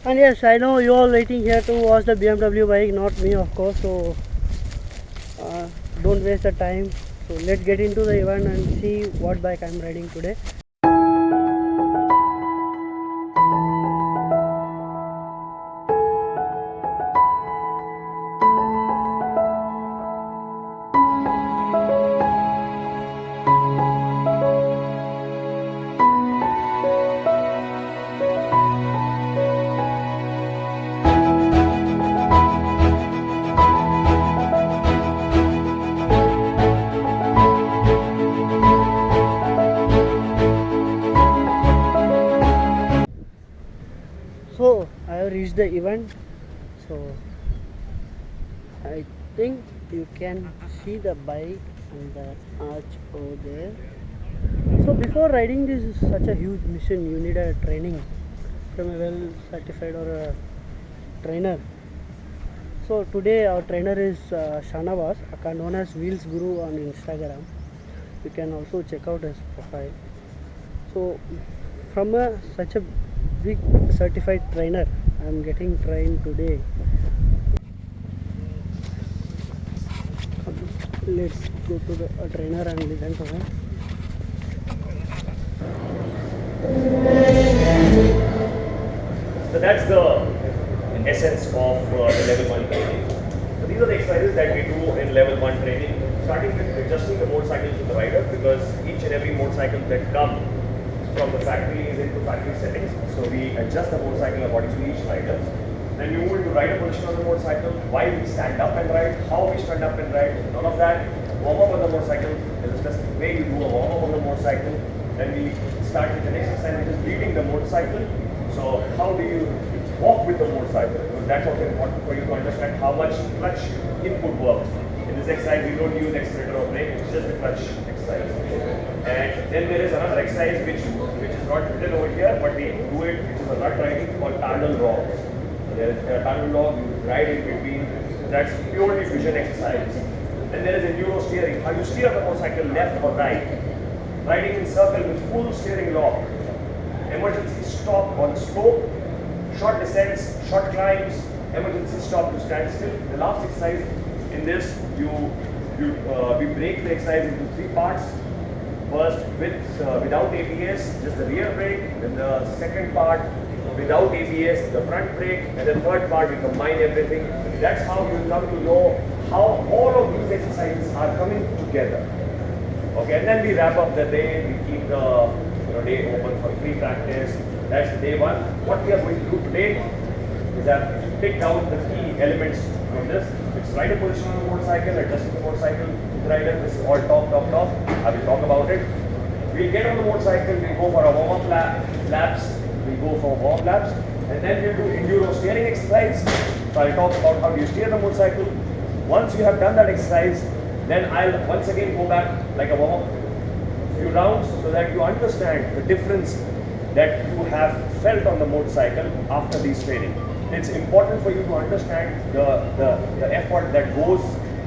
And yes, I know you all waiting here to watch the BMW bike, not me of course, so don't waste the time. So let's get into the event and see what bike I'm riding today. So I have reached the event, so I think you can see the bike and the arch over there. So before riding this is such a huge mission, you need a training from a well certified or a trainer. So today our trainer is Shanavas, known as Wheels Guru on Instagram. You can also check out his profile. So from such a big certified trainer, I am getting trained today. Let's go to the trainer and listen to him. So that's the essence of the level 1 training. So these are the exercises that we do in level 1 training, starting with adjusting the motorcycle to the rider, because each and every motorcycle that comes from the factory is into factory settings. So we adjust the motorcycle according to each rider. Then we move into rider position on the motorcycle, why we stand up and ride, how we stand up and ride, none of that. Warm up on the motorcycle, there's a specific way we do a warm up on the motorcycle. Then we start with the next exercise, which is leading the motorcycle. So how do you walk with the motorcycle? Because that's also important for you to understand how much clutch input works. In this exercise, we don't use accelerator or brake, it's just the clutch exercise. And then there is another exercise which is not written over here, but we do it, which is a nut riding called parallel logs. So there is a parallel log, you ride in between. That's purely vision exercise. Then there is a neuro steering, how you steer the motorcycle left or right. Riding in circle with full steering lock. Emergency stop on slope, short descents, short climbs, emergency stop to stand still. The last exercise in this, we break the exercise into 3 parts. First without ABS, just the rear brake. Then the second part without ABS, the front brake. And the third part, we combine everything. That's how you come to know how all of these exercises are coming together. Okay, and then we wrap up the day. We keep the day open for free practice. That's day 1. What we are going to do today is I've picked out the key elements from this. It's rider position on the motorcycle, adjusting the motorcycle, rider, this is all top. I will talk about it. We'll get on the motorcycle, we'll go for a warm-up laps, we'll go for warm laps, and then we'll do enduro steering exercise. So I'll talk about how you steer the motorcycle. Once you have done that exercise, then I'll once again go back like a warm-up few rounds so that you understand the difference that you have felt on the motorcycle after this training. It's important for you to understand the effort that goes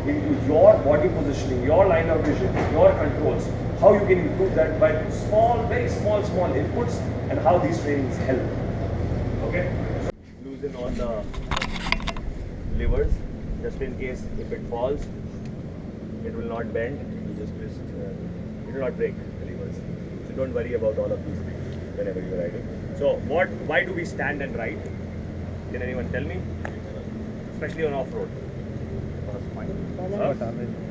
into your body positioning, your line of vision, your controls, how you can improve that by very small inputs, and how these trainings help. Okay? Loosen on the levers, just in case if it falls, it will not bend, it will not break the levers. So don't worry about all of these things whenever you are riding. So why do we stand and ride? Can anyone tell me? Especially on off-road.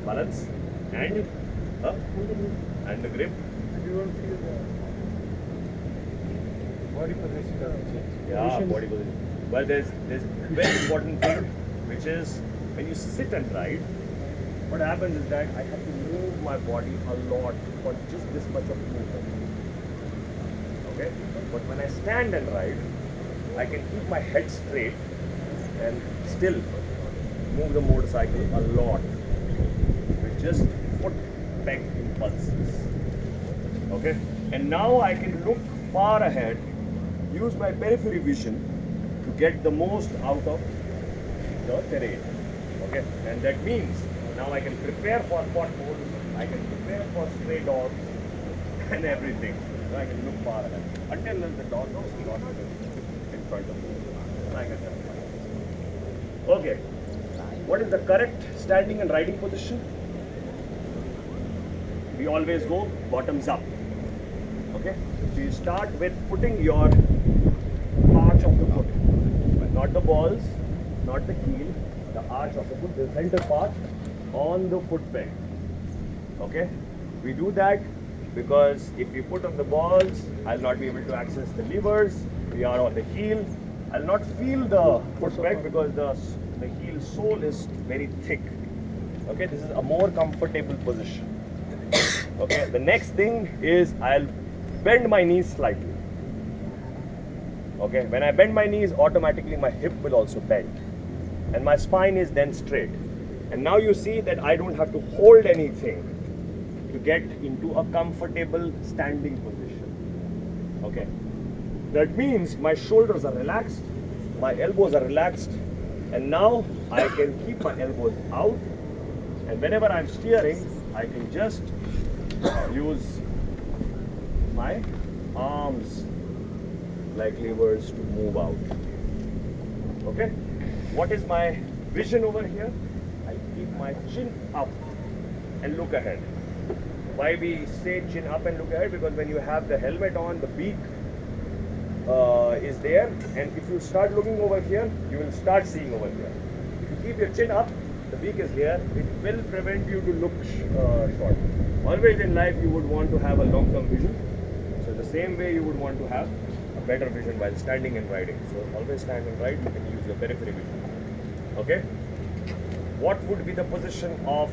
Balance and the grip. You don't feel the body position doesn't change. Yeah, body position. But there's a very important thing, which is when you sit and ride, what happens is that I have to move my body a lot for just this much of movement. Okay? But when I stand and ride, I can keep my head straight and still move the motorcycle a lot with just foot peg impulses. Okay? And now I can look far ahead, use my periphery vision to get the most out of the terrain. Okay? And that means now I can prepare for potholes, I can prepare for stray dogs and everything. So I can look far ahead. Until then the dog knows the dog is in front of me. like that. Okay. What is the correct standing and riding position? We always go bottoms up. Okay. So you start with putting your arch of the foot, not the balls, not the heel, the arch of the foot, the center part on the foot peg. Okay. We do that because if we put on the balls, I'll not be able to access the levers. We are on the heel. I'll not feel the foot peg because the heel sole is very thick. Okay, this is a more comfortable position. Okay, the next thing is I'll bend my knees slightly. Okay, when I bend my knees, automatically my hip will also bend and my spine is then straight. And now you see that I don't have to hold anything to get into a comfortable standing position. Okay, that means my shoulders are relaxed, my elbows are relaxed, and now I can keep my elbows out, and whenever I'm steering, I can just use my arms like levers to move out. Okay, what is my vision over here? I keep my chin up and look ahead. Why we say chin up and look ahead? Because when you have the helmet on, the beak is there, and if you start looking over here, you will start seeing over here. If you keep your chin up, the beak is here, it will prevent you to look short. Always in life you would want to have a long-term vision, so the same way you would want to have a better vision while standing and riding. So always stand and ride, you can use your periphery vision. Okay, what would be the position of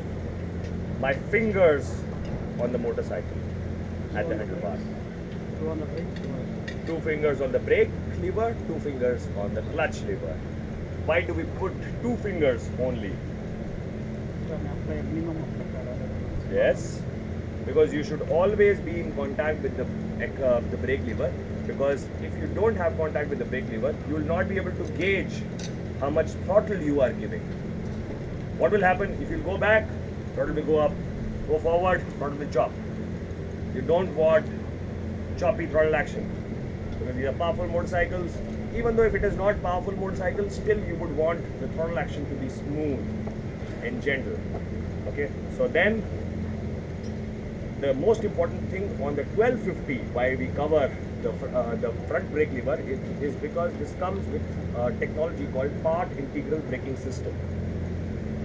my fingers on the motorcycle at the handlebar? Two on the brake. 2 fingers on the brake lever, 2 fingers on the clutch lever. Why do we put 2 fingers only? Yes, because you should always be in contact with the brake lever, because if you don't have contact with the brake lever, you will not be able to gauge how much throttle you are giving. What will happen if you go back? Throttle will go up, go forward, throttle will chop. You don't want choppy throttle action. Because these are powerful motorcycles, even though if it is not powerful motorcycle, still you would want the throttle action to be smooth and gentle. Okay, so then the most important thing on the 1250, why we cover the front brake lever, is because this comes with technology called part integral braking system.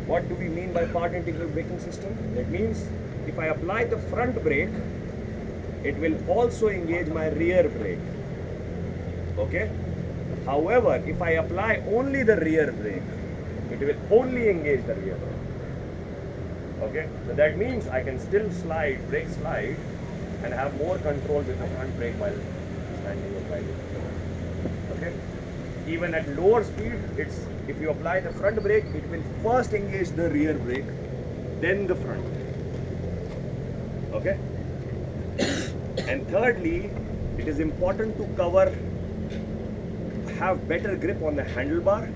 What do we mean by part integral braking system? That means if I apply the front brake, it will also engage my rear brake. Okay. However, if I apply only the rear brake, it will only engage the rear brake. Okay. So that means I can still brake slide, and have more control with the front brake while standing or riding. Okay. Even at lower speed, if you apply the front brake, it will first engage the rear brake, then the front. Okay. And thirdly, it is important to have better grip on the handlebar.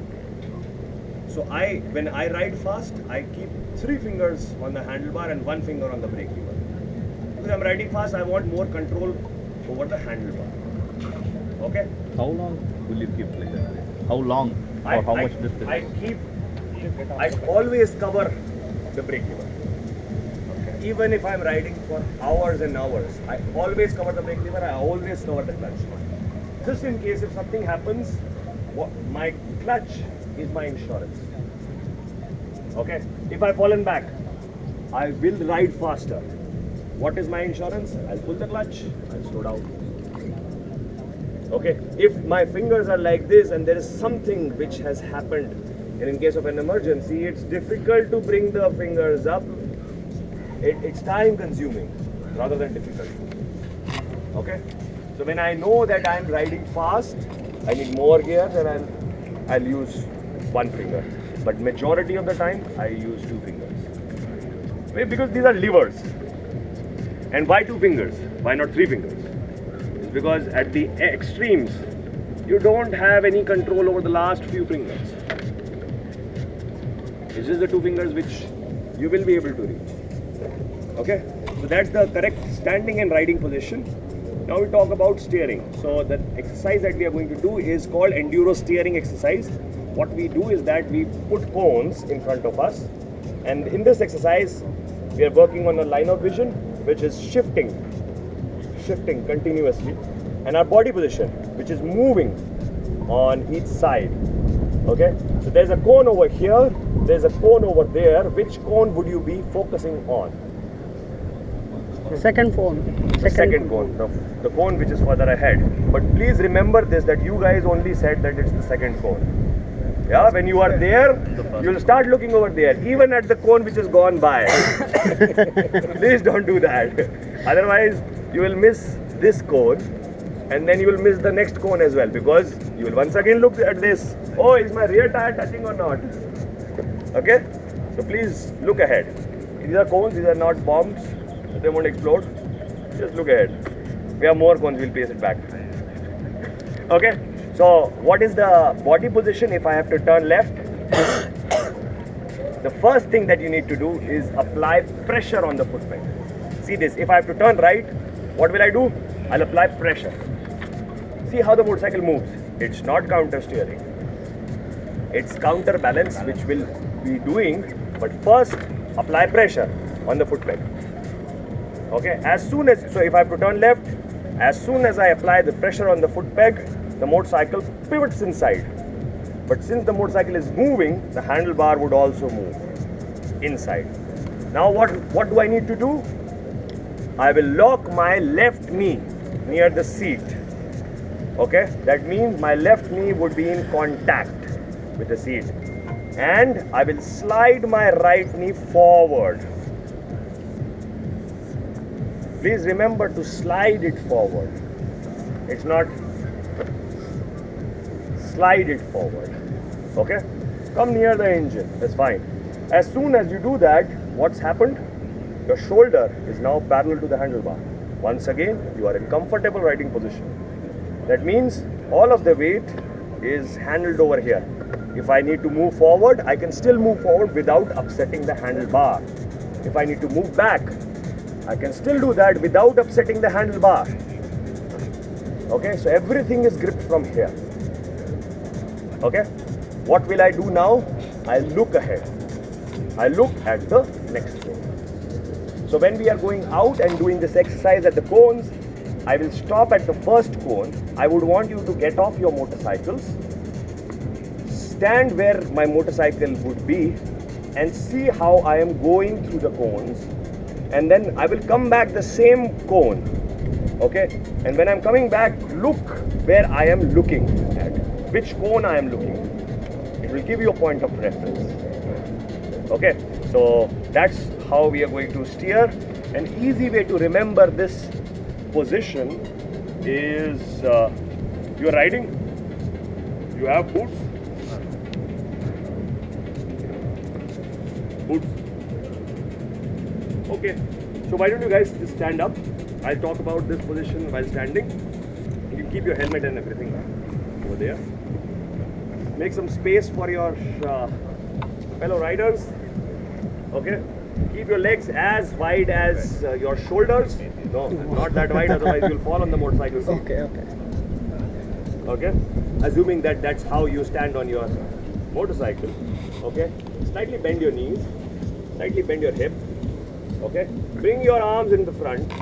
So when I ride fast, I keep 3 fingers on the handlebar and 1 finger on the brake lever. Because I'm riding fast, I want more control over the handlebar. Okay? How long will you keep like that? How long or how much distance? I always cover the brake lever. Okay. Even if I'm riding for hours and hours, I always cover the brake lever, I always cover the clutch. Just in case if something happens, my clutch is my insurance. Okay? If I've fallen back, I will ride faster. What is my insurance? I'll pull the clutch, I'll slow down. Okay? If my fingers are like this and there is something which has happened, and in case of an emergency, it's difficult to bring the fingers up. It's time consuming rather than difficult. Okay? So when I know that I'm riding fast, I need more gear, then I'll use 1 finger. But majority of the time, I use 2 fingers. Because these are levers. And why 2 fingers? Why not 3 fingers? It's because at the extremes, you don't have any control over the last few fingers. It's just the 2 fingers which you will be able to reach. Okay? So that's the correct standing and riding position. Now we talk about steering. So the exercise that we are going to do is called enduro steering exercise. What we do is that we put cones in front of us, and in this exercise we are working on a line of vision which is shifting continuously, and our body position which is moving on each side. Okay, so there's a cone over here, there's a cone over there. Which cone would you be focusing on? Second cone. Second cone, the cone which is further ahead. But please remember this, that you guys only said that it's the second cone. Yeah, when you are there, you'll start looking over there, even at the cone which has gone by. Please don't do that. Otherwise, you will miss this cone, and then you will miss the next cone as well, because you will once again look at this. Oh, is my rear tire touching or not? Okay? So please look ahead. These are cones, these are not bombs. They won't explode. Just look ahead. We have more cones, we'll place it back. Okay? So what is the body position if I have to turn left? The first thing that you need to do is apply pressure on the foot peg. See this, if I have to turn right, what will I do? I'll apply pressure. See how the motorcycle moves. It's not counter steering. It's counterbalance which will be doing, but first apply pressure on the foot peg. Okay, so if I have to turn left, as soon as I apply the pressure on the foot peg, the motorcycle pivots inside. But since the motorcycle is moving, the handlebar would also move inside. Now what do I need to do? I will lock my left knee near the seat. Okay, that means my left knee would be in contact with the seat, and I will slide my right knee forward. Please remember to slide it forward. It's not slide it forward. Okay, come near the engine, that's fine. As soon as you do that, what's happened? Your shoulder is now parallel to the handlebar. Once again, you are in comfortable riding position. That means all of the weight is handled over here. If I need to move forward, I can still move forward without upsetting the handlebar. If I need to move back, I can still do that without upsetting the handlebar. Okay, so everything is gripped from here. Okay, what will I do now? I look ahead. I look at the next cone. So when we are going out and doing this exercise at the cones, I will stop at the first cone. I would want you to get off your motorcycles, stand where my motorcycle would be, and see how I am going through the cones. And then I will come back the same cone. Okay, and when I'm coming back, look where I am looking at, which cone I am looking at. It will give you a point of reference. Okay, so that's how we are going to steer. An easy way to remember this position is you're riding, you have boots. Okay, so why don't you guys just stand up? I'll talk about this position while standing. You can keep your helmet and everything over there. Make some space for your fellow riders. Okay, keep your legs as wide as your shoulders. No, not that wide, otherwise you'll fall on the motorcycle seat. Okay, assuming that that's how you stand on your motorcycle. Okay, slightly bend your knees, slightly bend your hip. Okay, bring your arms in the front.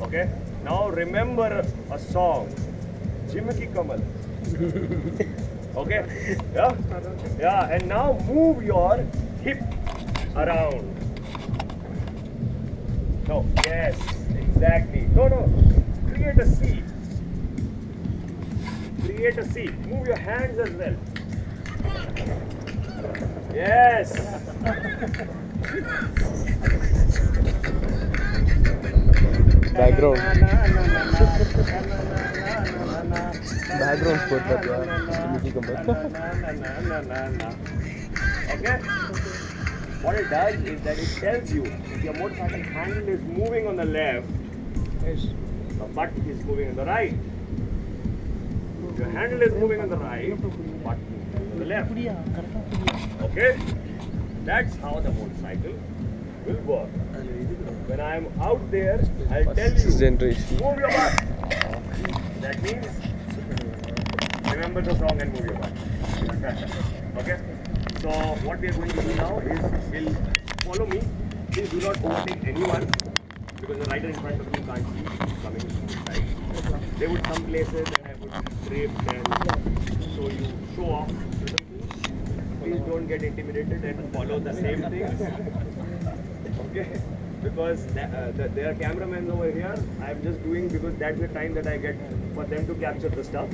Okay, now remember a song, Jimki Kamal. Okay, yeah, and now move your hip around. No, yes, exactly. No, create a C. Create a C. Move your hands as well. Yes. Background score कर यार Okay. What it does is that it tells you if your motorcycle handle is moving on the left, the butt is moving on the right. If your handle is moving on the right, butt on the left. Okay? That's how the motorcycle will work. when I'm out there, I'll tell you, generation. move your butt. That means, remember the song and move your butt. Okay? So what we are going to do now is, we'll follow me. Please do not overtake anyone, because the rider in front of you can't see coming from the side. There would some places and I would drift and show off to the things. Please don't get intimidated and follow the same things. Okay? Because there are cameramen over here. I'm just doing because that's the time that I get for them to capture the stuff.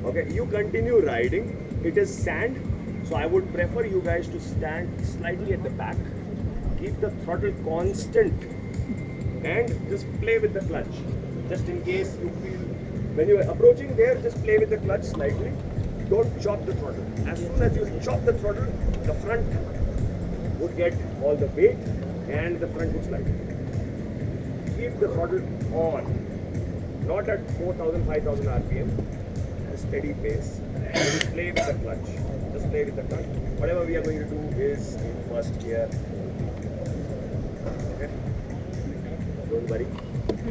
Okay? You continue riding. It is sand. So I would prefer you guys to stand slightly at the back. Keep the throttle constant. And just play with the clutch. Just in case you feel, when you're approaching there, just play with the clutch slightly. Don't chop the throttle. As soon as you chop the throttle, the front would get all the weight and the front would slide. Keep the throttle on. Not at 4,000, 5,000 RPM. A steady pace. Just play with the clutch. Just play with the clutch. Whatever we are going to do is in first gear. Okay? Don't worry.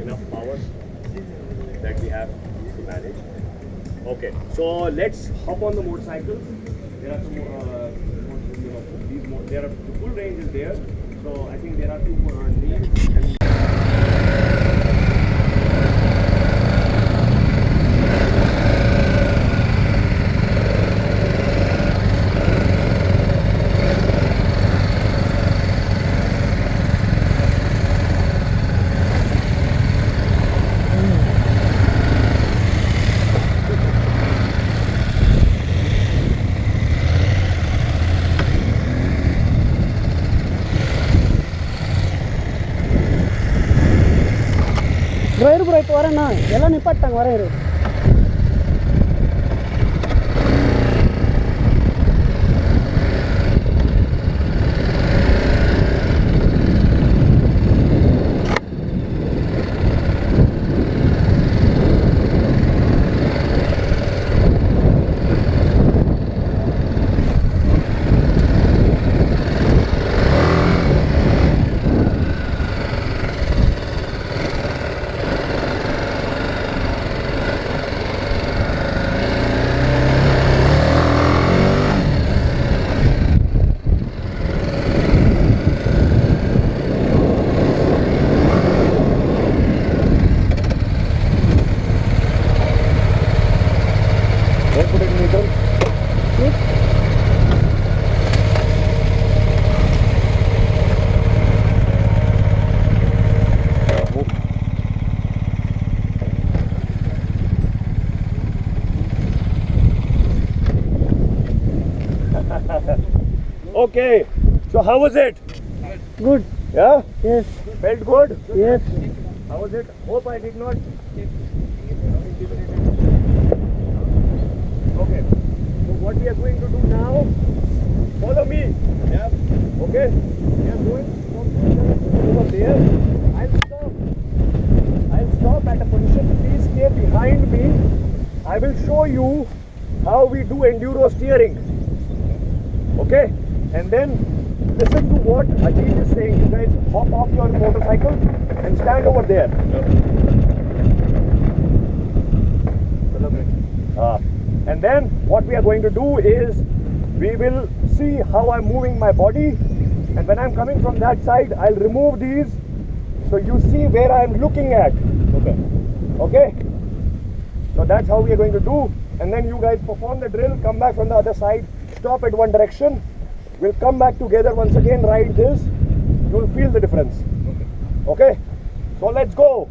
Enough power that we have to manage. Okay, so let's hop on the motorcycle. There are some there are the full range is there. So I think there are two names. Driver bro ಆಯ್ತು ವರಣ್ಣ ಎಲ್ಲ ನಿಪ್ಪಟ್ಟಂಗೆ ವರ ಇರು Okay, so how was it? Good Yeah? Yes. Felt good? Yes. How was it? Hope I did not. Okay, so what we are going to do now, follow me. Yeah. Okay, we are going from over there. I'll stop at a position. Please stay behind me. I will show you how we do enduro steering. Okay, and then listen to what Ajit is saying. You guys hop off your motorcycle and stand over there. And then what we are going to do is we will see how I'm moving my body, and when I'm coming from that side, I'll remove these so you see where I'm looking at. Okay, so that's how we are going to do. And then you guys perform the drill, come back from the other side, stop at one direction. We'll come back together once again, ride this. You'll feel the difference. Okay? So let's go.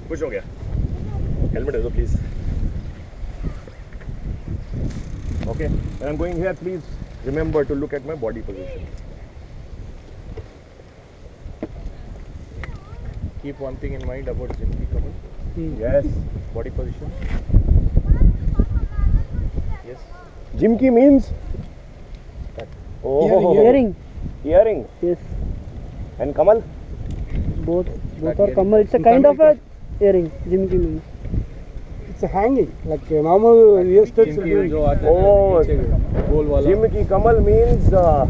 खुश हो गया helmet दे दो please okay when I'm going here please remember to look at my body position. Keep one thing in mind about Zinki couple. Yes, Body position. Yes. Jimki means? Oh, Earring. Earring. Yes. And Kamal? Both are kamal. It's a kind of a earring. Jimki means. It's a hanging, like a normal earstuds will be. Oh, Goal wala. Jimki Kamal means oh,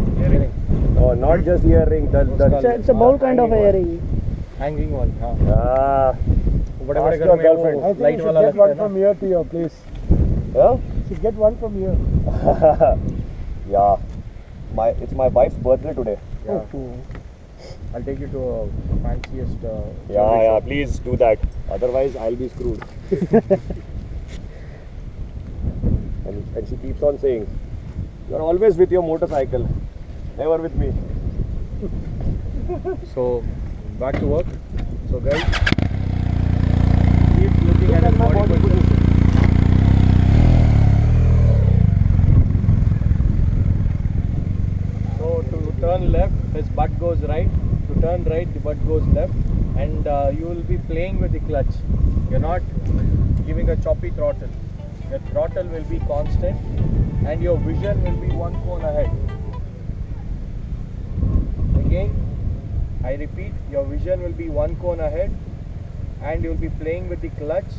not just earring. It's a bowl kind of a earring. Hanging one. Ask your girlfriend. I think you should get one from here to your place. Yeah? You should get one from here. Yeah. It's my wife's birthday today. Yeah. I'll take you to a fanciest. Yeah, please do that. Otherwise, I'll be screwed. and she keeps on saying, "You're always with your motorcycle, never with me." So, back to work. So, guys, keep looking at my body position. So, to turn left, his butt goes right. To turn right, the butt goes left. And you will be playing with the clutch. You're not giving a choppy throttle. Your throttle will be constant and your vision will be one cone ahead. Again, I repeat, your vision will be one cone ahead and you will be playing with the clutch.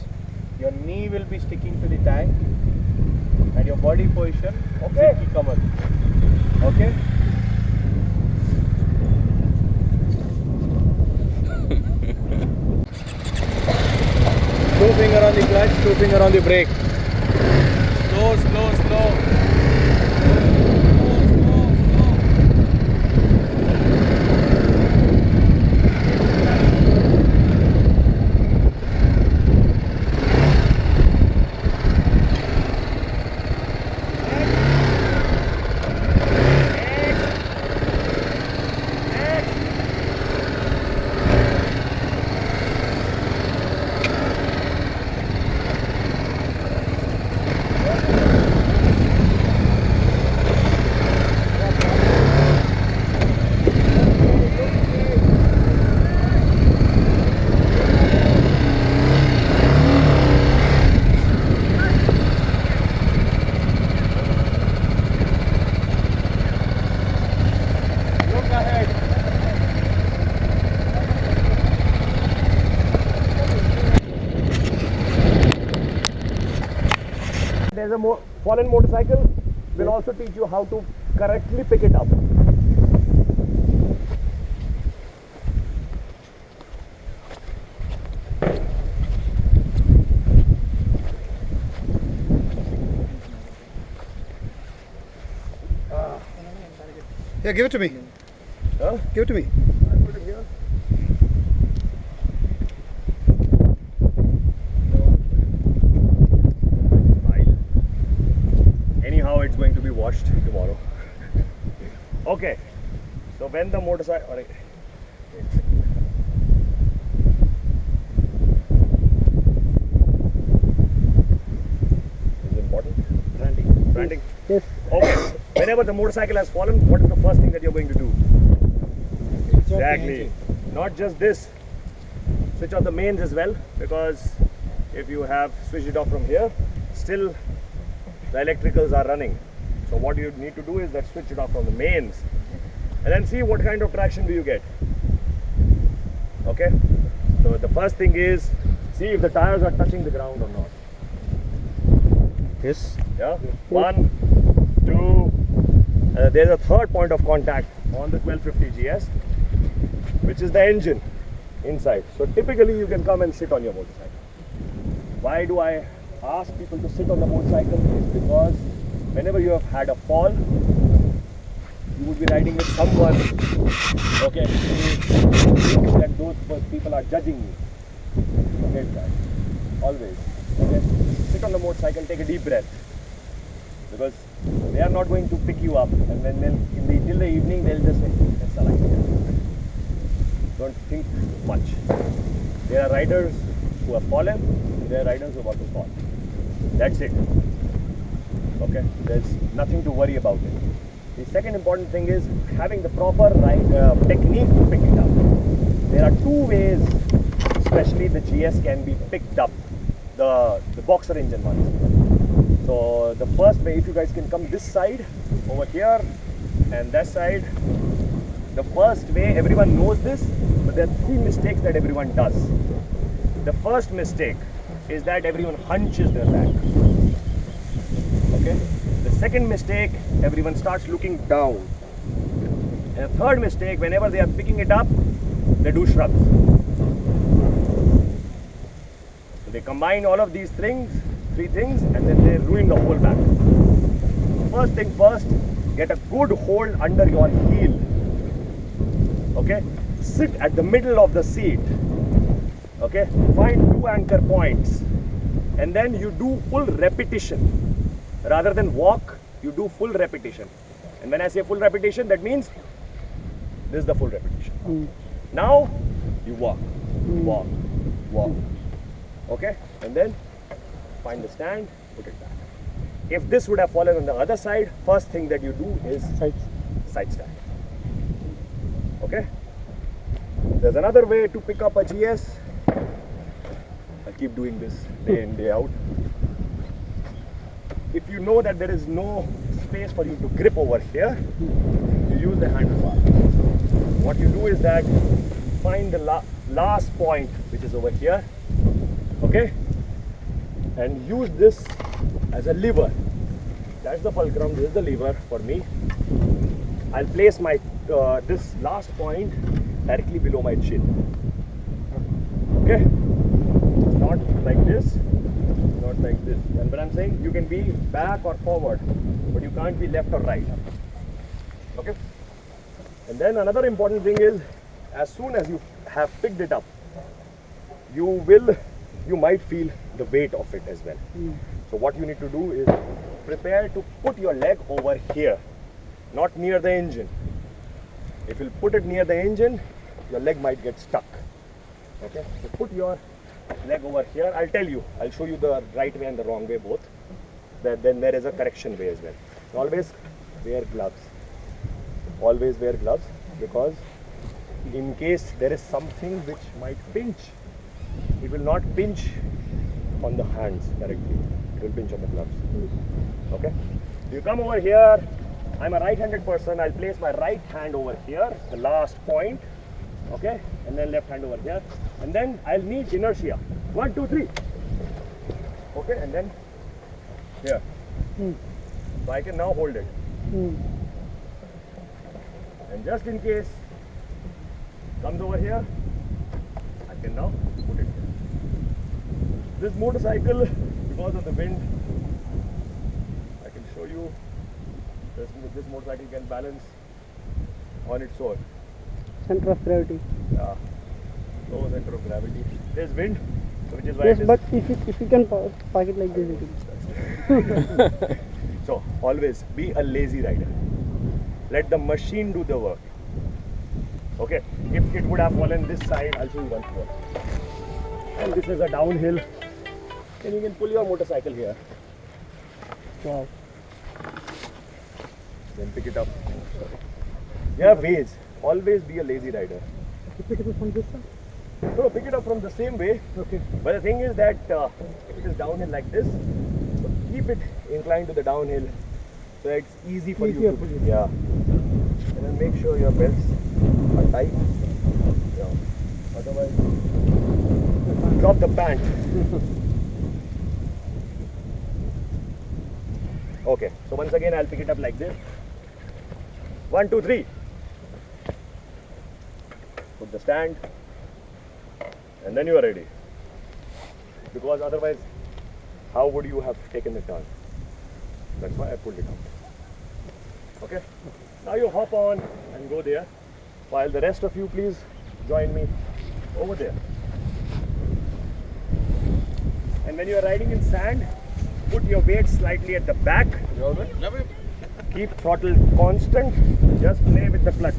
Your knee will be sticking to the tank and your body position, okay, Kamal. Okay? Two finger on the clutch, two finger on the brake. Slow, slow, slow. There's a fallen motorcycle. Will also teach you how to correctly pick it up. Yeah, give it to me. Huh? Give it to me. I'll put it here. Anyhow, it's going to be washed tomorrow. Okay, so when the motorcycle, is it important? Branding. Yes. Okay, whenever the motorcycle has fallen, what is the first thing that you're going to do? Exactly. Not just this. Switch off the mains as well, because if you have switched it off from here, still the electricals are running. So what you need to do is that switch it off from the mains and then see what kind of traction do you get. Okay, so the first thing is see if the tires are touching the ground or not. Yes. Yeah, 1, 2, there's a third point of contact on the 1250 GS, which is the engine inside. So typically you can come and sit on your motorcycle. Why do I ask people to sit on the motorcycle? Is because whenever you have had a fall, you would be riding with someone, okay, who thinks that those people are judging you. Forget that. Always. Okay? Sit on the motorcycle, take a deep breath. Because they are not going to pick you up, and then till the evening they'll just say, "Aisa like that." Don't think much. There are riders who have fallen, there are riders who are about to fall. That's it. Okay, there's nothing to worry about it. The second important thing is having the proper technique to pick it up. There are two ways, especially the GS can be picked up, the boxer engine ones. So the first way, if you guys can come this side over here and that side, the first way, everyone knows this, but there are three mistakes that everyone does. The first mistake is that everyone hunches their back. Okay. The second mistake, everyone starts looking down. And the third mistake, whenever they are picking it up, they do shrugs. So they combine all of these things, three things, and then they ruin the whole back. First thing first, get a good hold under your heel. Okay, sit at the middle of the seat. Okay, find 2 anchor points, and then you do full repetition. Rather than walk, you do full repetition. And when I say full repetition, that means this is the full repetition. Now you walk, walk, walk. Okay, and then find the stand, put it back. If this would have fallen on the other side, first thing that you do is side stand. Okay. There's another way to pick up a GS. I keep doing this day in, day out. If you know that there is no space for you to grip over here, you use the handlebar. What you do is that find the last point, which is over here, okay, and use this as a lever. That's the fulcrum, this is the lever for me. I'll place my this last point directly below my chin. Okay, not like this, not like this. And when I'm saying, you can be back or forward, but you can't be left or right. Okay. And then another important thing is, as soon as you have picked it up, you might feel the weight of it as well. So what you need to do is prepare to put your leg over here, not near the engine. If you put it near the engine, your leg might get stuck. Okay, so put your leg over here. I'll tell you, I'll show you the right way and the wrong way both. Then there is a correction way as well. Always wear gloves. Always wear gloves, because in case there is something which might pinch, it will not pinch on the hands directly. It will pinch on the gloves. Okay. You come over here. I'm a right-handed person. I'll place my right hand over here, the last point. Okay, and then left hand over here, and then I'll need inertia. 1, 2, 3. Okay, and then here. So I can now hold it. And just in case comes over here, I can now put it here. This motorcycle, because of the wind, I can show you. This motorcycle can balance on its own. Center of gravity. Yeah, low center of gravity. There's wind, which is why Yes, it is. but if you can park it like this, it will. So always be a lazy rider. Let the machine do the work. Okay. If it would have fallen this side, I'll show you once more. And this is a downhill. Then you can pull your motorcycle here. Wow. Then pick it up. There are ways. Always be a lazy rider. Pick it up from this side? No, pick it up from the same way. Okay. But the thing is that if it is downhill like this, so keep it inclined to the downhill, so it's easy for you to. Yeah. And then make sure your belts are tight. Yeah. Otherwise, drop the pant. Okay. So once again, I'll pick it up like this. 1, 2, 3. Put the stand, and then you are ready. Because otherwise, how would you have taken the turn? That's why I pulled it out. Okay? Now you hop on and go there, while the rest of you please join me over there. And when you are riding in sand, put your weight slightly at the back. Keep throttle constant, just play with the clutch.